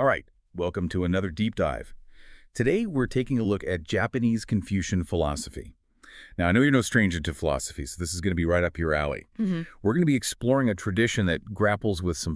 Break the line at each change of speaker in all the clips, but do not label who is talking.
All right, welcome to another deep dive. Today, we're taking a look at Japanese Confucian philosophy. Now, I know you're no stranger to philosophy, so this is going to be right up your alley.
hmm
We're going to be exploring a tradition that grapples with some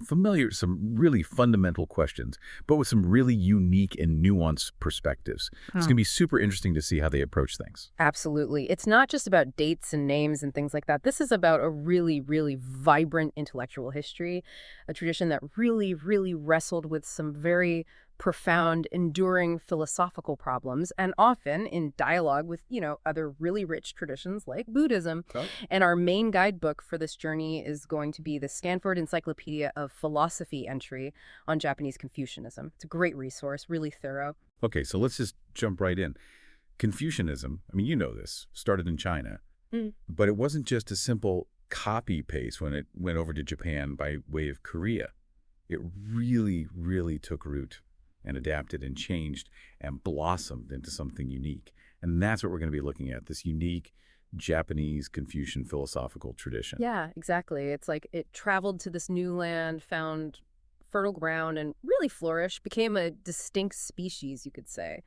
really fundamental questions, but with some really unique and nuanced perspectives. It's
Huh.
going to be super interesting to see how they approach things.
Absolutely. It's not just about dates and names and things like that. This is about a really, really vibrant intellectual history, a tradition that really wrestled with some very profound, enduring philosophical problems, and often in dialogue with, other really rich traditions like Buddhism.
Okay.
And our main guidebook for this journey is going to be the Stanford Encyclopedia of Philosophy entry on Japanese Confucianism. It's a great resource, really thorough.
Okay, so let's just jump right in. Confucianism, I mean, you know this, started in China, but it wasn't just a simple copy-paste when it went over to Japan by way of Korea. It really took root and adapted and changed and blossomed into something unique. And that's what we're going to be looking at, this unique Japanese Confucian philosophical tradition.
Yeah, exactly. It's like it traveled to this new land, found fertile ground, and really flourished, became a distinct species, you could say.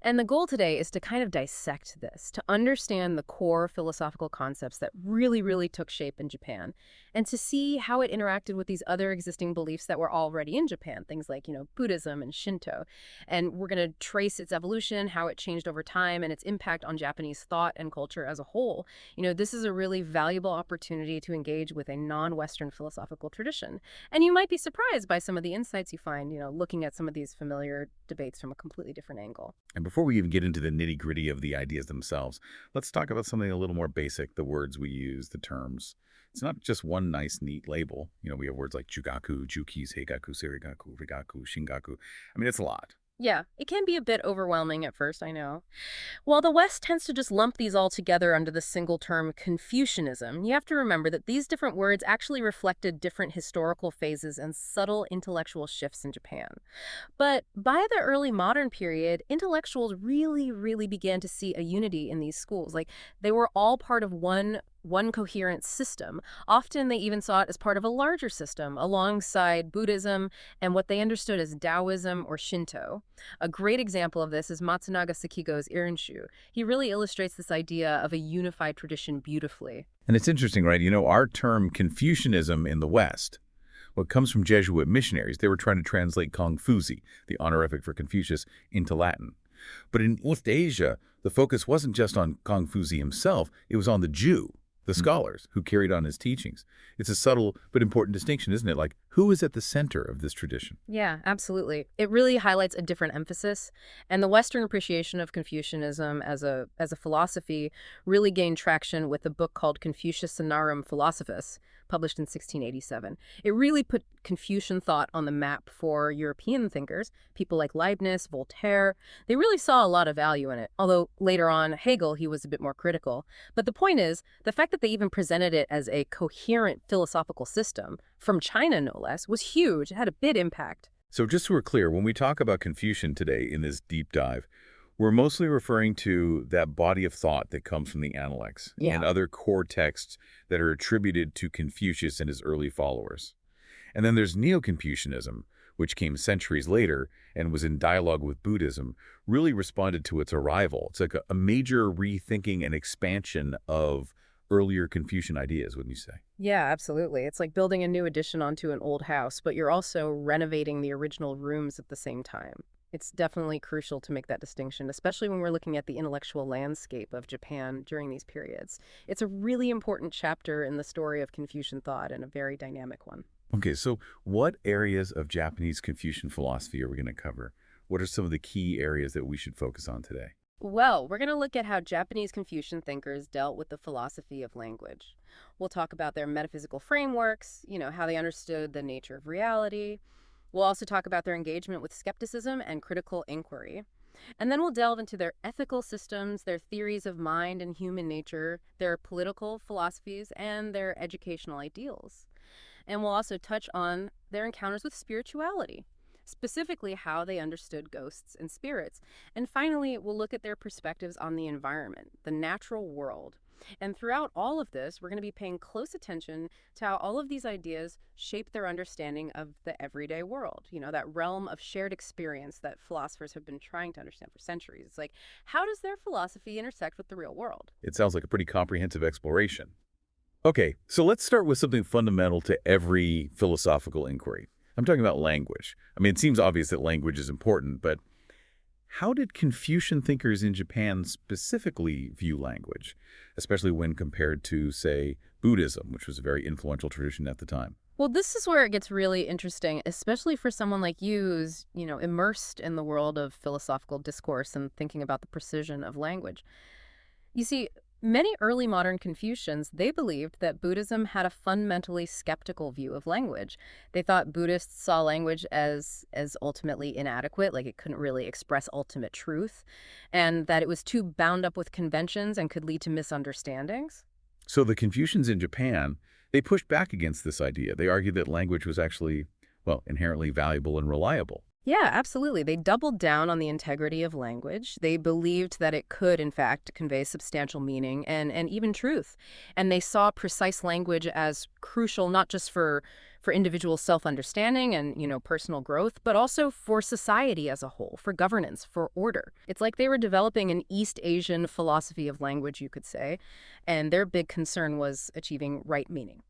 And the goal today is to kind of dissect this, to understand the core philosophical concepts that really took shape in Japan, and to see how it interacted with these other existing beliefs that were already in Japan, things like, Buddhism and Shinto. And we're going to trace its evolution, how it changed over time, and its impact on Japanese thought and culture as a whole. This is a really valuable opportunity to engage with a non-Western philosophical tradition. And you might be surprised by some of the insights you find, looking at some of these familiar debates from a completely different angle.
And before we even get into the nitty-gritty of the ideas themselves, let's talk about something a little more basic, the words we use, the terms. It's not just one nice, neat label. We have words like jugaku, juki, seigaku, serigaku, rigaku, shingaku. I mean, it's a lot.
Yeah, it can be a bit overwhelming at first, I know. While the West tends to just lump these all together under the single term Confucianism, you have to remember that these different words actually reflected different historical phases and subtle intellectual shifts in Japan. But by the early modern period, intellectuals really began to see a unity in these schools. Like they were all part of one coherent system. Often they even saw it as part of a larger system alongside Buddhism and what they understood as Taoism or Shinto. A great example of this is Matsunaga Sekigo's Irinshu. He really illustrates this idea of a unified tradition beautifully.
And it's interesting, right? Our term Confucianism in the West, well, it comes from Jesuit missionaries. They were trying to translate Confuci, the honorific for Confucius, into Latin. But in East Asia, the focus wasn't just on Confuci himself, it was on the Jew, the scholars who carried on his teachings. It's a subtle but important distinction, isn't it? Like, who is at the center of this tradition?
Yeah, absolutely. It really highlights a different emphasis, and the Western appreciation of Confucianism as a philosophy really gained traction with a book called Confucianarum Philosophus, published in 1687. It really put Confucian thought on the map for European thinkers, people like Leibniz, Voltaire. They really saw a lot of value in it, although later on, Hegel, he was a bit more critical. But the point is, the fact that they even presented it as a coherent philosophical system, from China no less, was huge. It had a big impact.
So just so we're clear, when we talk about Confucian today in this deep dive, we're mostly referring to that body of thought that comes from the Analects and other core texts that are attributed to Confucius and his early followers. And then there's Neo-Confucianism, which came centuries later and was in dialogue with Buddhism, really responded to its arrival. It's like a major rethinking and expansion of earlier Confucian ideas, wouldn't you say?
Yeah, absolutely. It's like building a new addition onto an old house, but you're also renovating the original rooms at the same time. It's definitely crucial to make that distinction, especially when we're looking at the intellectual landscape of Japan during these periods. It's a really important chapter in the story of Confucian thought and a very dynamic one.
Okay, so what areas of Japanese Confucian philosophy are we going to cover? What are some of the key areas that we should focus on today?
Well, we're going to look at how Japanese Confucian thinkers dealt with the philosophy of language. We'll talk about their metaphysical frameworks, how they understood the nature of reality. We'll also talk about their engagement with skepticism and critical inquiry. And then we'll delve into their ethical systems, their theories of mind and human nature, their political philosophies, and their educational ideals. And we'll also touch on their encounters with spirituality, specifically how they understood ghosts and spirits. And finally, we'll look at their perspectives on the environment, the natural world, And throughout all of this, we're going to be paying close attention to how all of these ideas shape their understanding of the everyday world, that realm of shared experience that philosophers have been trying to understand for centuries. It's like, how does their philosophy intersect with the real world?
It sounds like a pretty comprehensive exploration. Okay, so let's start with something fundamental to every philosophical inquiry. I'm talking about language. I mean, it seems obvious that language is important, but how did Confucian thinkers in Japan specifically view language, especially when compared to, say, Buddhism, which was a very influential tradition at the time?
Well, this is where it gets really interesting, especially for someone like you who's, immersed in the world of philosophical discourse and thinking about the precision of language. You see, many early modern Confucians, they believed that Buddhism had a fundamentally skeptical view of language. They thought Buddhists saw language as ultimately inadequate, like it couldn't really express ultimate truth, and that it was too bound up with conventions and could lead to misunderstandings.
So the Confucians in Japan, they pushed back against this idea. They argued that language was actually, well, inherently valuable and reliable.
Yeah, absolutely. They doubled down on the integrity of language. They believed that it could, in fact, convey substantial meaning and even truth. And they saw precise language as crucial not just for individual self-understanding and, personal growth, but also for society as a whole, for governance, for order. It's like they were developing an East Asian philosophy of language, you could say, and their big concern was achieving right meaning.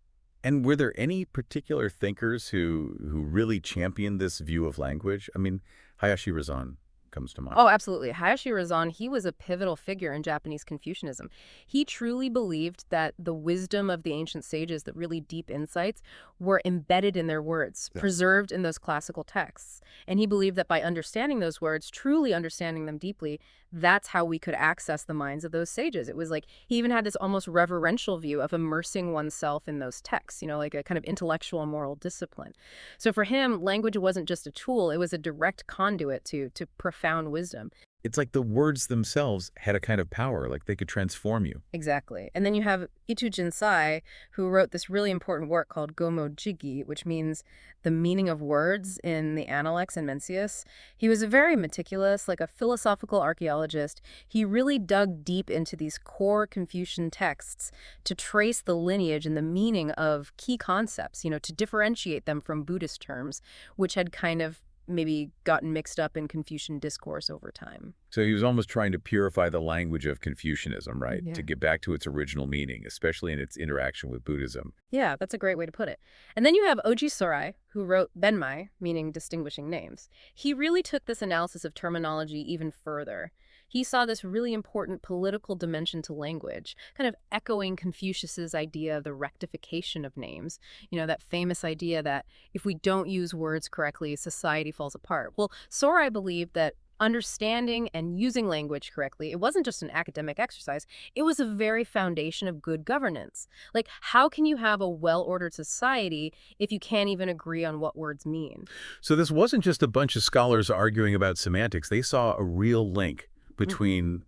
And were there any particular thinkers who really championed this view of language? I mean, Hayashi Razan comes to mind.
Oh, absolutely. Hayashi Razan, he was a pivotal figure in Japanese Confucianism. He truly believed that the wisdom of the ancient sages, the really deep insights, were embedded in their words,
Yeah.
preserved in those classical texts. And he believed that by understanding those words, truly understanding them deeply, that's how we could access the minds of those sages. It was like he even had this almost reverential view of immersing oneself in those texts, like a kind of intellectual moral discipline. So for him, language wasn't just a tool, it was a direct conduit to profound wisdom.
It's like the words themselves had a kind of power, like they could transform you.
Exactly. And then you have Itu Jinsai, who wrote this really important work called Gomo Jigi, which means the meaning of words in the Analects and Mencius. He was a very meticulous, like a philosophical archaeologist. He really dug deep into these core Confucian texts to trace the lineage and the meaning of key concepts, to differentiate them from Buddhist terms, which had kind of maybe gotten mixed up in Confucian discourse over time.
So he was almost trying to purify the language of Confucianism, right?
Yeah.
To get back to its original meaning, especially in its interaction with Buddhism.
Yeah, that's a great way to put it. And then you have Oji Sorai, who wrote Benmai, meaning distinguishing names. He really took this analysis of terminology even further. He saw this really important political dimension to language, kind of echoing Confucius's idea of the rectification of names. That famous idea that if we don't use words correctly, society falls apart. Well, Sorai believed that understanding and using language correctly, it wasn't just an academic exercise, it was a very foundation of good governance. Like, how can you have a well-ordered society if you can't even agree on what words mean?
So this wasn't just a bunch of scholars arguing about semantics. They saw a real link
Mhm.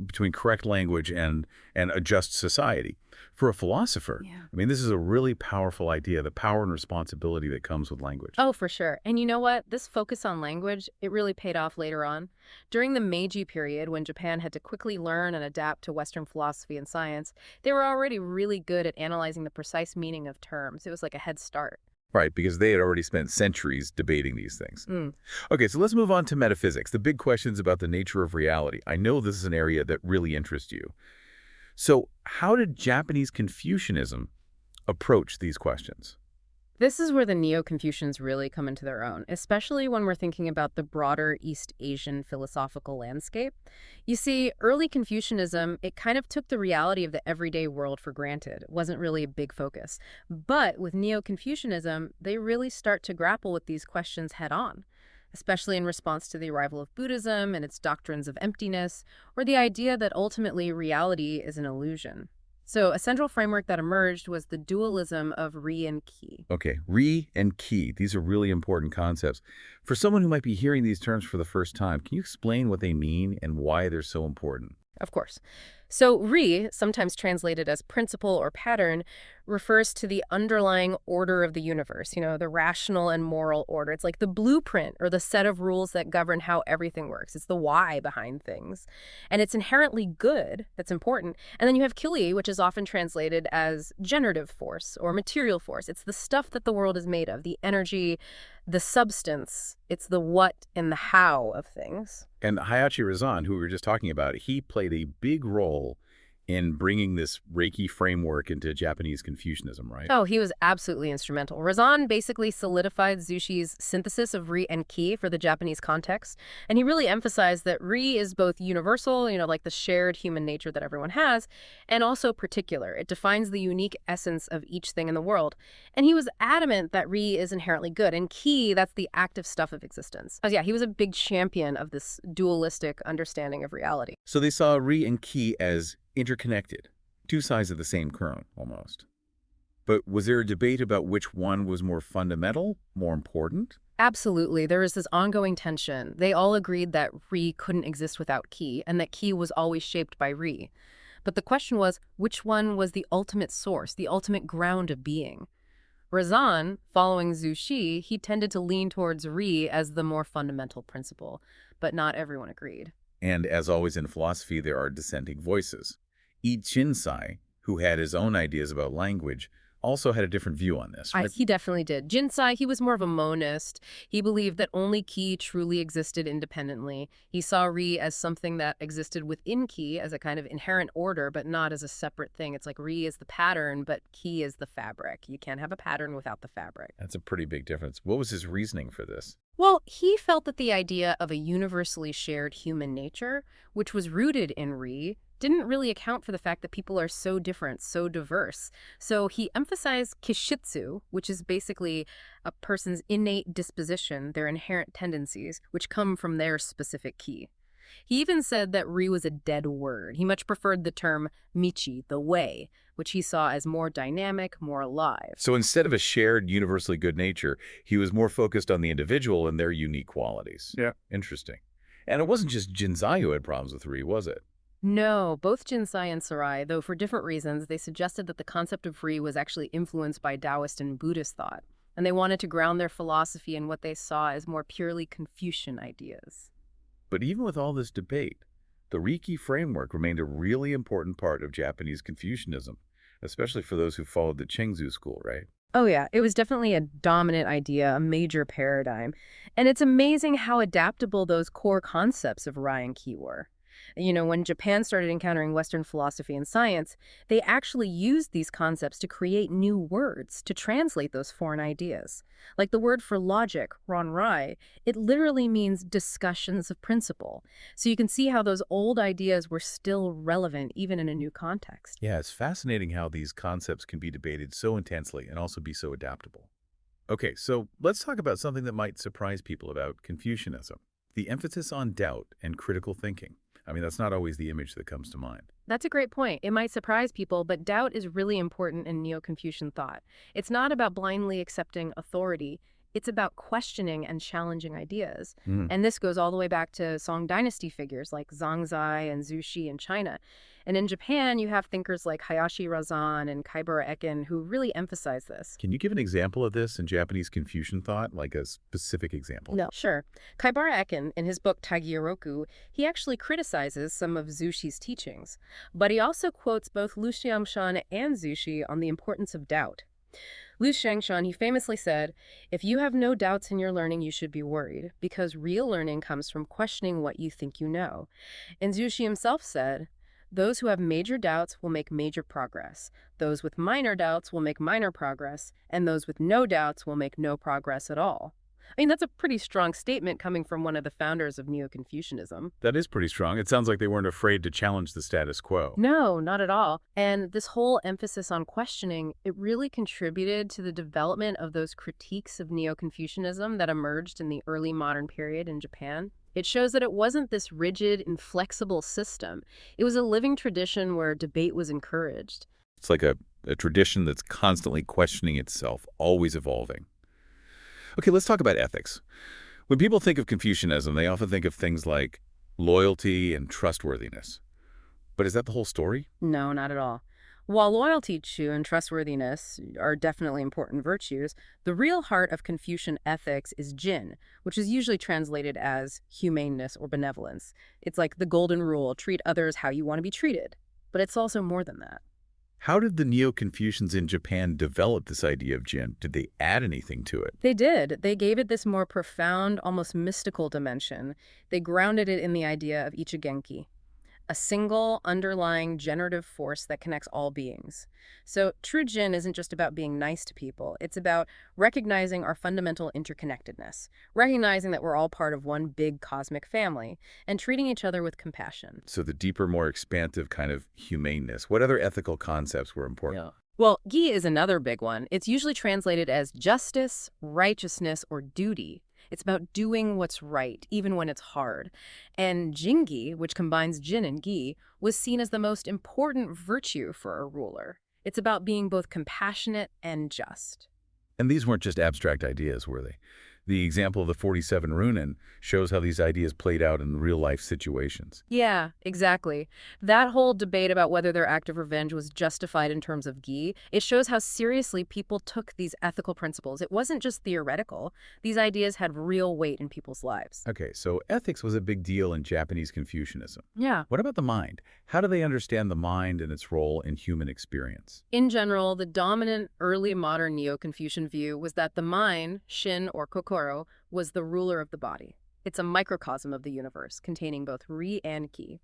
between correct language and a just society. For a philosopher,
Yeah.
I mean, this is a really powerful idea, the power and responsibility that comes with language.
Oh, for sure. And you know what? This focus on language, it really paid off later on. During the Meiji period, when Japan had to quickly learn and adapt to Western philosophy and science, they were already really good at analyzing the precise meaning of terms. It was like a head start.
Right, because they had already spent centuries debating these things.
Mm.
Okay, so let's move on to metaphysics, the big questions about the nature of reality. I know this is an area that really interests you. So how did Japanese Confucianism approach these questions?
This is where the Neo-Confucians really come into their own, especially when we're thinking about the broader East Asian philosophical landscape. You see, early Confucianism, it kind of took the reality of the everyday world for granted. It wasn't really a big focus. But with Neo-Confucianism, they really start to grapple with these questions head on, especially in response to the arrival of Buddhism and its doctrines of emptiness, or the idea that ultimately reality is an illusion. So a central framework that emerged was the dualism of Ri and Qi.
Okay, Ri and Qi, these are really important concepts. For someone who might be hearing these terms for the first time, can you explain what they mean and why they're so important?
Of course. So ri, sometimes translated as principle or pattern, refers to the underlying order of the universe, the rational and moral order. It's like the blueprint or the set of rules that govern how everything works. It's the why behind things. And it's inherently good. That's important. And then you have kili, which is often translated as generative force or material force. It's the stuff that the world is made of, the energy, the substance. It's the what and the how of things.
And Hayashi Razan, who we were just talking about, he played a big role in bringing this Reiki framework into Japanese Confucianism, right?
Oh, he was absolutely instrumental. Razan basically solidified Zushi's synthesis of Ri and Ki for the Japanese context, and he really emphasized that Ri is both universal, like the shared human nature that everyone has, and also particular. It defines the unique essence of each thing in the world. And he was adamant that Ri is inherently good, and Ki, that's the active stuff of existence. So yeah, he was a big champion of this dualistic understanding of reality.
So they saw Ri and Ki as interconnected, two sides of the same coin, almost. But was there a debate about which one was more fundamental, more important?
Absolutely. There was this ongoing tension. They all agreed that Ri couldn't exist without Ki, and that Ki was always shaped by Ri. But the question was, which one was the ultimate source, the ultimate ground of being? Razan, following Zhu Xi, he tended to lean towards Ri as the more fundamental principle, but not everyone agreed.
And as always in philosophy, there are dissenting voices. Yi Jinsai, who had his own ideas about language, also had a different view on this, right?
He definitely did. Jinsai, he was more of a monist. He believed that only Ki truly existed independently. He saw Ri as something that existed within Ki as a kind of inherent order, but not as a separate thing. It's like Ri is the pattern, but Ki is the fabric. You can't have a pattern without the fabric.
That's a pretty big difference. What was his reasoning for this?
Well, he felt that the idea of a universally shared human nature, which was rooted in Ri, didn't really account for the fact that people are so different, so diverse. So he emphasized kishitsu, which is basically a person's innate disposition, their inherent tendencies, which come from their specific ki. He even said that Ri was a dead word. He much preferred the term michi, the way, which he saw as more dynamic, more alive.
So instead of a shared, universally good nature, he was more focused on the individual and their unique qualities.
Yeah.
Interesting. And it wasn't just Jinsai who had problems with Ri, was it?
No, both Jinsai and Sarai, though for different reasons, they suggested that the concept of Ri was actually influenced by Taoist and Buddhist thought, and they wanted to ground their philosophy in what they saw as more purely Confucian ideas.
But even with all this debate, the Reiki framework remained a really important part of Japanese Confucianism, especially for those who followed the Chengzu school, right?
Oh yeah, it was definitely a dominant idea, a major paradigm. And it's amazing how adaptable those core concepts of Rai and Ki were. When Japan started encountering Western philosophy and science, they actually used these concepts to create new words to translate those foreign ideas. Like the word for logic, ronrai, it literally means discussions of principle. So you can see how those old ideas were still relevant even in a new context.
Yeah, it's fascinating how these concepts can be debated so intensely and also be so adaptable. Okay, so let's talk about something that might surprise people about Confucianism, the emphasis on doubt and critical thinking. I mean, that's not always the image that comes to mind.
That's a great point. It might surprise people, but doubt is really important in Neo-Confucian thought. It's not about blindly accepting authority. It's about questioning and challenging ideas. And this goes all the way back to Song dynasty figures like Zhangzai and Zhu Xi in China. And in Japan, you have thinkers like Hayashi Razan and Kaibara Eken who really emphasize this.
Can you give an example of this in Japanese Confucian thought, like a specific example?
No, sure. Kaibara Eken, in his book Tagioroku, he actually criticizes some of Zhu Xi's teachings. But he also quotes both Lu Xiangshan and Zhu Xi on the importance of doubt. Lu Xiangshan, he famously said, "If you have no doubts in your learning, you should be worried, because real learning comes from questioning what you think you know." And Zhu Xi himself said, "Those who have major doubts will make major progress. Those with minor doubts will make minor progress, and those with no doubts will make no progress at all." I mean, that's a pretty strong statement coming from one of the founders of Neo-Confucianism.
That is pretty strong. It sounds like they weren't afraid to challenge the status quo.
No, not at all. And this whole emphasis on questioning, it really contributed to the development of those critiques of Neo-Confucianism that emerged in the early modern period in Japan. It shows that it wasn't this rigid, inflexible system. It was a living tradition where debate was encouraged.
It's like a tradition that's constantly questioning itself, always evolving. Okay, let's talk about ethics. When people think of Confucianism, they often think of things like loyalty and trustworthiness. But is that the whole story?
No, not at all. While loyalty to and trustworthiness are definitely important virtues, the real heart of Confucian ethics is jin, which is usually translated as humaneness or benevolence. It's like the golden rule, treat others how you want to be treated. But it's also more than that.
How did the Neo-Confucians in Japan develop this idea of Jin? Did they add anything to it?
They did. They gave it this more profound, almost mystical dimension. They grounded it in the idea of ichigenki, a single underlying generative force that connects all beings. So true Jin isn't just about being nice to people. It's about recognizing our fundamental interconnectedness, recognizing that we're all part of one big cosmic family, and treating each other with compassion.
So the deeper, more expansive kind of humaneness. What other ethical concepts were important?
Yeah. Well, gi is another big one. It's usually translated as justice, righteousness, or duty. It's about doing what's right, even when it's hard. And jingi, which combines jin and gi, was seen as the most important virtue for a ruler. It's about being both compassionate and just.
And these weren't just abstract ideas, were they? The example of the 47 Runen shows how these ideas played out in real-life situations.
Yeah, exactly. That whole debate about whether their act of revenge was justified in terms of gi, it shows how seriously people took these ethical principles. It wasn't just theoretical. These ideas had real weight in people's lives.
Okay, so ethics was a big deal in Japanese Confucianism.
Yeah.
What about the mind? How do they understand the mind and its role in human experience?
In general, the dominant early modern Neo-Confucian view was that the mind, shin or kokoro, was the ruler of the body. It's a microcosm of the universe, containing both ri and ki.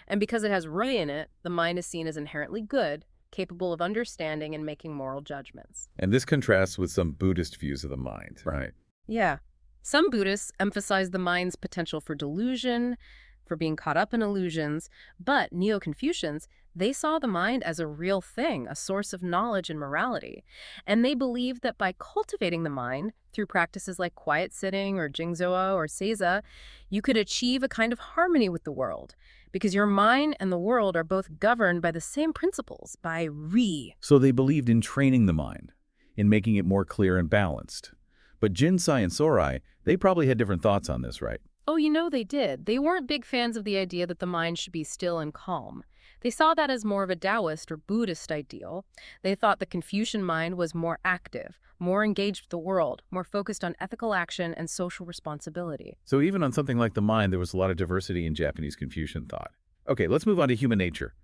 And because it has ri in it, the mind is seen as inherently good, capable of understanding and making moral judgments.
And this contrasts with some Buddhist views of the mind, right?
Yeah. Some Buddhists emphasize the mind's potential for delusion, for being caught up in illusions, but Neo-Confucians, they saw the mind as a real thing, a source of knowledge and morality. And they believed that by cultivating the mind through practices like quiet sitting or jingzoa or seiza, you could achieve a kind of harmony with the world, because your mind and the world are both governed by the same principles, by ri.
So they believed in training the mind, in making it more clear and balanced. But Jinsai and Sorai, they probably had different thoughts on this, right?
Oh, you know they did. They weren't big fans of the idea that the mind should be still and calm. They saw that as more of a Taoist or Buddhist ideal. They thought the Confucian mind was more active, more engaged with the world, more focused on ethical action and social responsibility.
So even on something like the mind, there was a lot of diversity in Japanese Confucian thought. Okay, let's move on to human nature.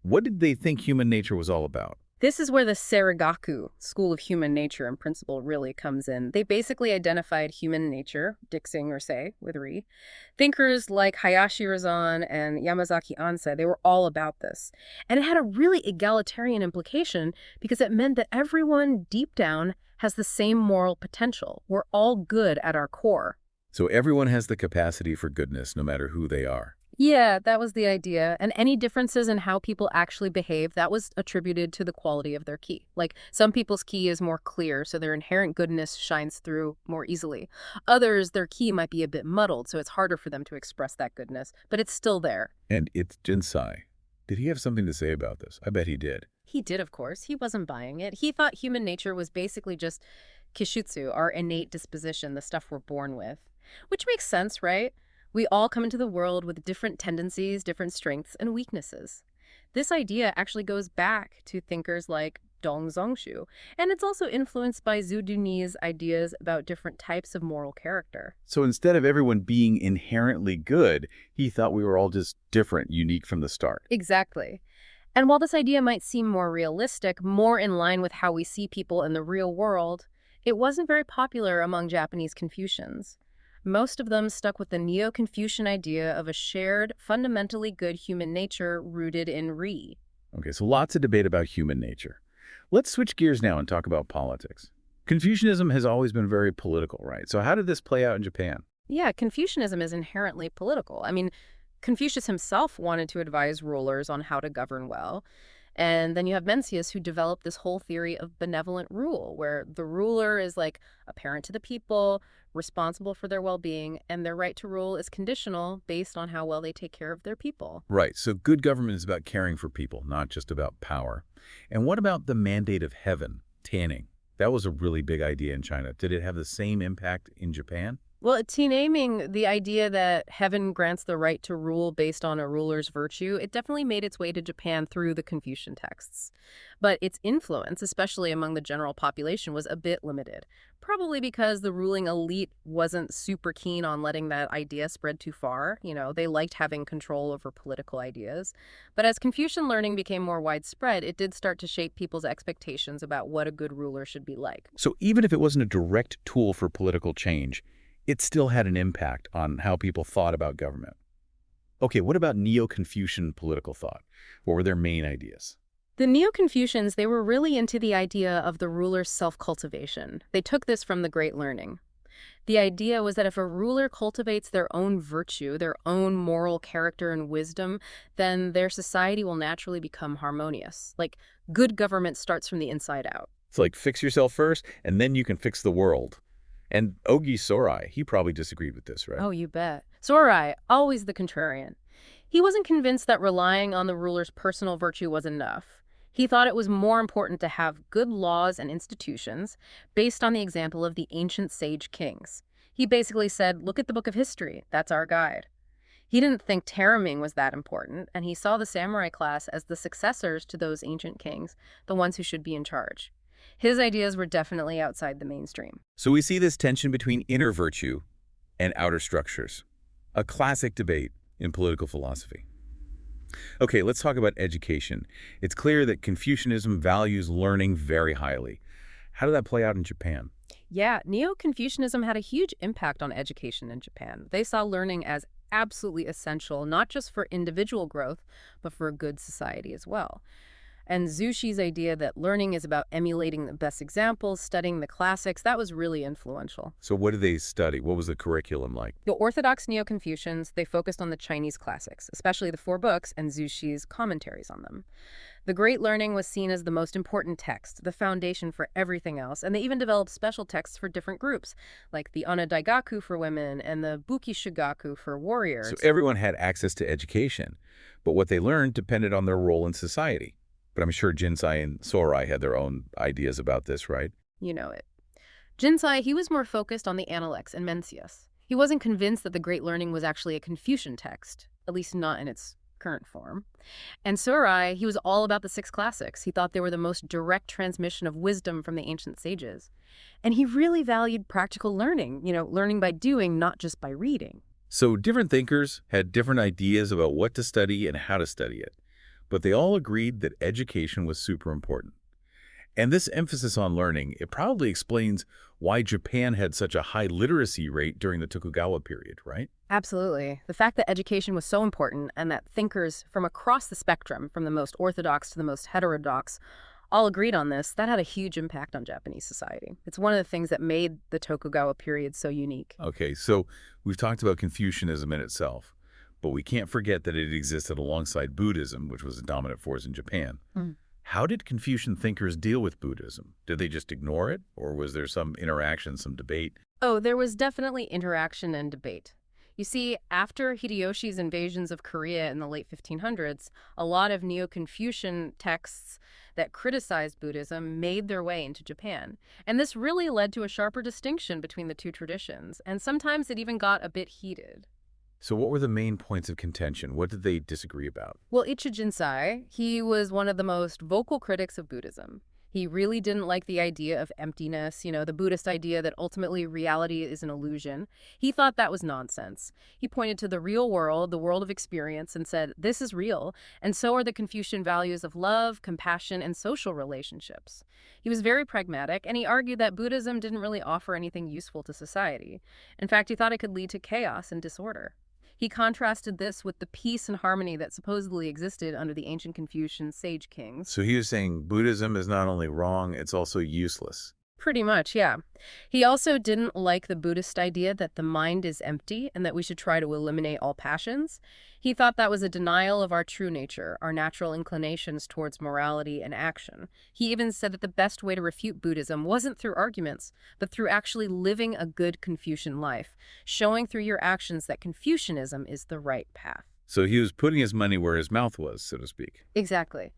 What did they think human nature was all about?
This is where the Serigaku, School of Human Nature and Principle, really comes in. They basically identified human nature, dixing or sei, with ri. Thinkers like Hayashi Razan and Yamazaki Ansei, they were all about this. And it had a really egalitarian implication because it meant that everyone deep down has the same moral potential. We're all good at our core.
So everyone has the capacity for goodness, no matter who they are.
Yeah, that was the idea. And any differences in how people actually behave, that was attributed to the quality of their ki. Like, some people's ki is more clear, so their inherent goodness shines through more easily. Others, their ki might be a bit muddled, so it's harder for them to express that goodness, but it's still there.
And it's Jinsai. Did he have something to say about this? I bet he did.
He did, of course. He wasn't buying it. He thought human nature was basically just kishutsu, our innate disposition, the stuff we're born with. Which makes sense, right? We all come into the world with different tendencies, different strengths, and weaknesses. This idea actually goes back to thinkers like Dong Zhongshu, and it's also influenced by Zhu Duni's ideas about different types of moral character.
So instead of everyone being inherently good, he thought we were all just different, unique from the start.
Exactly. And while this idea might seem more realistic, more in line with how we see people in the real world, it wasn't very popular among Japanese Confucians. Most of them stuck with the Neo-Confucian idea of a shared, fundamentally good human nature rooted in ri.
Okay, so lots of debate about human nature. Let's switch gears now and talk about politics. Confucianism has always been very political, right? So how did this play out in Japan?
Yeah, Confucianism is inherently political. I mean, Confucius himself wanted to advise rulers on how to govern well. And then you have Mencius, who developed this whole theory of benevolent rule, where the ruler is like a parent to the people, responsible for their well-being, and their right to rule is conditional based on how well they take care of their people.
Right, so good government is about caring for people, not just about power. And what about the mandate of heaven, tanning? That was a really big idea in China. Did it have the same impact in Japan?
Well, naming the idea that heaven grants the right to rule based on a ruler's virtue, it definitely made its way to Japan through the Confucian texts. But its influence, especially among the general population, was a bit limited. Probably because the ruling elite wasn't super keen on letting that idea spread too far. They liked having control over political ideas. But as Confucian learning became more widespread, it did start to shape people's expectations about what a good ruler should be like.
So even if it wasn't a direct tool for political change, it still had an impact on how people thought about government. Okay, what about Neo-Confucian political thought? What were their main ideas?
The Neo-Confucians, they were really into the idea of the ruler's self-cultivation. They took this from the Great Learning. The idea was that if a ruler cultivates their own virtue, their own moral character and wisdom, then their society will naturally become harmonious. Like, good government starts from the inside out.
It's like fix yourself first, and then you can fix the world. And Ogi Sorai, he probably disagreed with this, right?
Oh, you bet. Sorai, always the contrarian. He wasn't convinced that relying on the ruler's personal virtue was enough. He thought it was more important to have good laws and institutions based on the example of the ancient sage kings. He basically said, look at the book of history. That's our guide. He didn't think taming was that important, and he saw the samurai class as the successors to those ancient kings, the ones who should be in charge. His ideas were definitely outside the mainstream.
So we see this tension between inner virtue and outer structures, a classic debate in political philosophy. Okay, let's talk about education. It's clear that Confucianism values learning very highly. How did that play out in Japan?
Yeah, Neo-Confucianism had a huge impact on education in Japan. They saw learning as absolutely essential, not just for individual growth, but for a good society as well. And Zushi's idea that learning is about emulating the best examples, studying the classics, that was really influential.
So what did they study? What was the curriculum like?
The Orthodox Neo-Confucians, they focused on the Chinese classics, especially the four books and Zushi's commentaries on them. The Great Learning was seen as the most important text, the foundation for everything else, and they even developed special texts for different groups, like the Ana Daigaku for women and the Buki Shigaku for warriors.
So everyone had access to education, but what they learned depended on their role in society. But I'm sure Jinsei and Sorai had their own ideas about this, right?
You know it. Jinsei, he was more focused on the Analects and Mencius. He wasn't convinced that the Great Learning was actually a Confucian text, at least not in its current form. And Sorai, he was all about the six classics. He thought they were the most direct transmission of wisdom from the ancient sages. And he really valued practical learning, learning by doing, not just by reading.
So different thinkers had different ideas about what to study and how to study it. But they all agreed that education was super important. And this emphasis on learning, it probably explains why Japan had such a high literacy rate during the Tokugawa period, right?
Absolutely. The fact that education was so important and that thinkers from across the spectrum, from the most orthodox to the most heterodox, all agreed on this, that had a huge impact on Japanese society. It's one of the things that made the Tokugawa period so unique.
Okay, so we've talked about Confucianism in itself, but we can't forget that it existed alongside Buddhism, which was a dominant force in Japan. How did Confucian thinkers deal with Buddhism? Did they just ignore it, or was there some interaction, some debate?
Oh, there was definitely interaction and debate. You see, after Hideyoshi's invasions of Korea in the late 1500s, a lot of Neo-Confucian texts that criticized Buddhism made their way into Japan. And this really led to a sharper distinction between the two traditions, and sometimes it even got a bit heated.
So what were the main points of contention? What did they disagree about?
Well, Jinsei, he was one of the most vocal critics of Buddhism. He really didn't like the idea of emptiness, the Buddhist idea that ultimately reality is an illusion. He thought that was nonsense. He pointed to the real world, the world of experience, and said, this is real, and so are the Confucian values of love, compassion, and social relationships. He was very pragmatic, and he argued that Buddhism didn't really offer anything useful to society. In fact, he thought it could lead to chaos and disorder. He contrasted this with the peace and harmony that supposedly existed under the ancient Confucian sage kings.
So he was saying Buddhism is not only wrong, it's also useless.
Pretty much, yeah. He also didn't like the Buddhist idea that the mind is empty and that we should try to eliminate all passions. He thought that was a denial of our true nature, our natural inclinations towards morality and action. He even said that the best way to refute Buddhism wasn't through arguments, but through actually living a good Confucian life, showing through your actions that Confucianism is the right path.
So he was putting his money where his mouth was, so to speak.
Exactly.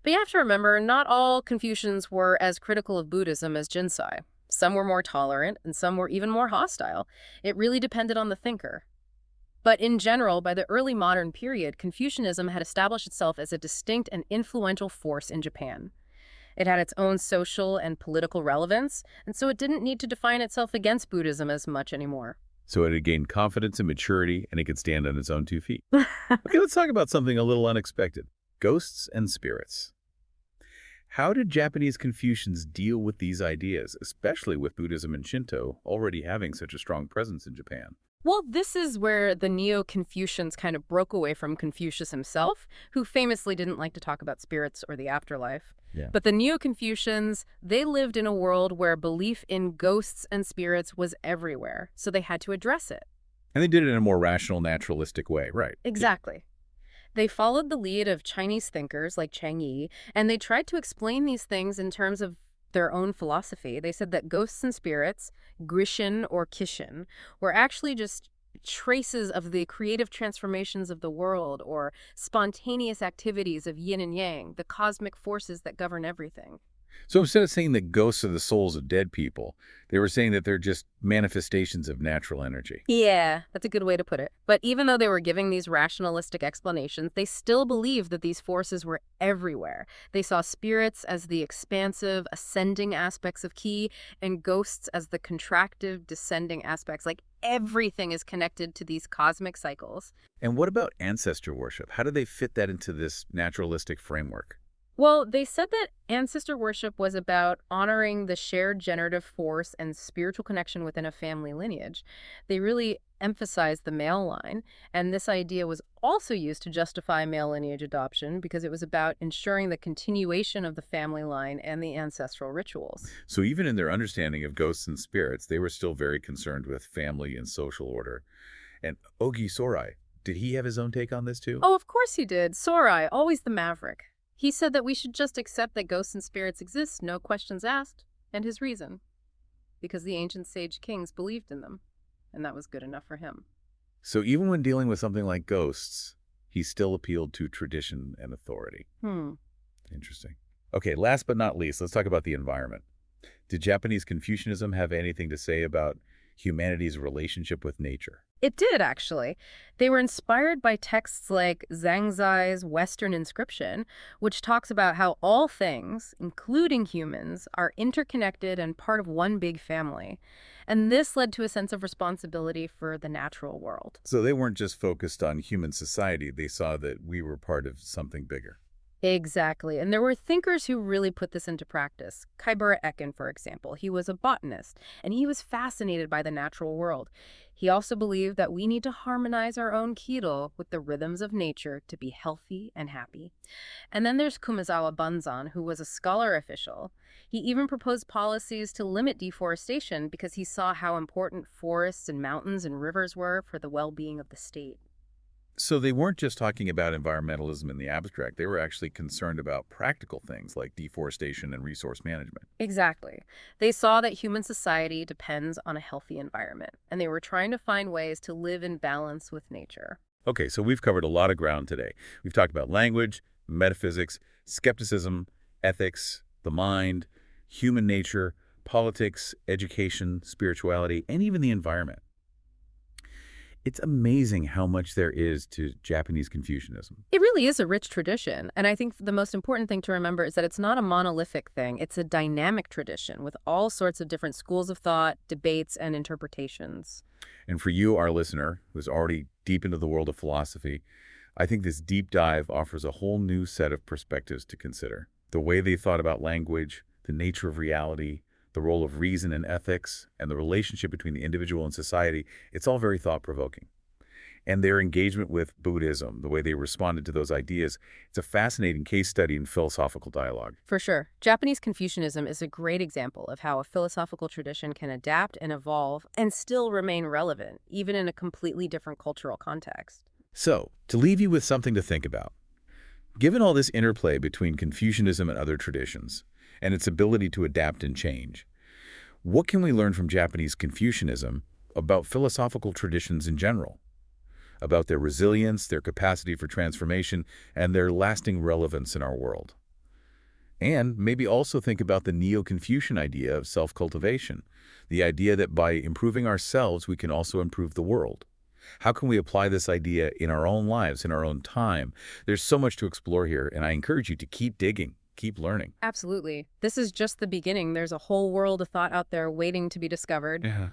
But you have to remember, not all Confucians were as critical of Buddhism as Jinsei. Some were more tolerant, and some were even more hostile. It really depended on the thinker. But in general, by the early modern period, Confucianism had established itself as a distinct and influential force in Japan. It had its own social and political relevance, and so it didn't need to define itself against Buddhism as much anymore.
So it had gained confidence and maturity, and it could stand on its own 2 feet. Okay, let's talk about something a little unexpected. Ghosts and spirits. How did Japanese Confucians deal with these ideas, especially with Buddhism and Shinto already having such a strong presence in Japan?
Well, this is where the Neo-Confucians kind of broke away from Confucius himself, who famously didn't like to talk about spirits or the afterlife.
Yeah.
But the Neo-Confucians, they lived in a world where belief in ghosts and spirits was everywhere, so they had to address it.
And they did it in a more rational, naturalistic way, right?
Exactly. They followed the lead of Chinese thinkers like Chang Yi, and they tried to explain these things in terms of their own philosophy. They said that ghosts and spirits, Grishin or Kishin, were actually just traces of the creative transformations of the world or spontaneous activities of yin and yang, the cosmic forces that govern everything.
So instead of saying that ghosts are the souls of dead people, they were saying that they're just manifestations of natural energy.
Yeah, that's a good way to put it. But even though they were giving these rationalistic explanations, they still believed that these forces were everywhere. They saw spirits as the expansive, ascending aspects of ki, and ghosts as the contractive, descending aspects. Like everything is connected to these cosmic cycles.
And what about ancestor worship? How do they fit that into this naturalistic framework?
Well, they said that ancestor worship was about honoring the shared generative force and spiritual connection within a family lineage. They really emphasized the male line, and this idea was also used to justify male lineage adoption because it was about ensuring the continuation of the family line and the ancestral rituals.
So even in their understanding of ghosts and spirits, they were still very concerned with family and social order. And Ogi Sorai, did he have his own take on this too?
Oh, of course he did. Sorai, always the maverick. He said that we should just accept that ghosts and spirits exist, no questions asked, and his reason. Because the ancient sage kings believed in them, and that was good enough for him.
So even when dealing with something like ghosts, he still appealed to tradition and authority. Interesting. Okay, last but not least, let's talk about the environment. Did Japanese Confucianism have anything to say about humanity's relationship with nature?
It did, actually. They were inspired by texts like Zhang Zai's Western Inscription, which talks about how all things, including humans, are interconnected and part of one big family. And this led to a sense of responsibility for the natural world.
So they weren't just focused on human society, they saw that we were part of something bigger.
Exactly. And there were thinkers who really put this into practice. Kaibara Eken, for example. He was a botanist, and he was fascinated by the natural world. He also believed that we need to harmonize our own kido with the rhythms of nature to be healthy and happy. And then there's Kumazawa Bunzan, who was a scholar official. He even proposed policies to limit deforestation because he saw how important forests and mountains and rivers were for the well-being of the state.
So they weren't just talking about environmentalism in the abstract. They were actually concerned about practical things like deforestation and resource management.
Exactly. They saw that human society depends on a healthy environment, and they were trying to find ways to live in balance with nature.
Okay, so we've covered a lot of ground today. We've talked about language, metaphysics, skepticism, ethics, the mind, human nature, politics, education, spirituality, and even the environment. It's amazing how much there is to Japanese Confucianism.
It really is a rich tradition, and I think the most important thing to remember is that it's not a monolithic thing. It's a dynamic tradition with all sorts of different schools of thought, debates, and interpretations.
And for you, our listener, who's already deep into the world of philosophy, I think this deep dive offers a whole new set of perspectives to consider. The way they thought about language, the nature of reality, the role of reason and ethics, and the relationship between the individual and society, it's all very thought-provoking. And their engagement with Buddhism, the way they responded to those ideas, it's a fascinating case study in philosophical dialogue.
For sure. Japanese Confucianism is a great example of how a philosophical tradition can adapt and evolve and still remain relevant, even in a completely different cultural context.
So, to leave you with something to think about, given all this interplay between Confucianism and other traditions, and its ability to adapt and change, what can we learn from Japanese Confucianism about philosophical traditions in general? About their resilience, their capacity for transformation, and their lasting relevance in our world? And maybe also think about the Neo-Confucian idea of self-cultivation, the idea that by improving ourselves, we can also improve the world. How can we apply this idea in our own lives, in our own time? There's so much to explore here, and I encourage you to keep digging, keep learning.
Absolutely. This is just the beginning. There's a whole world of thought out there waiting to be discovered.
Yeah.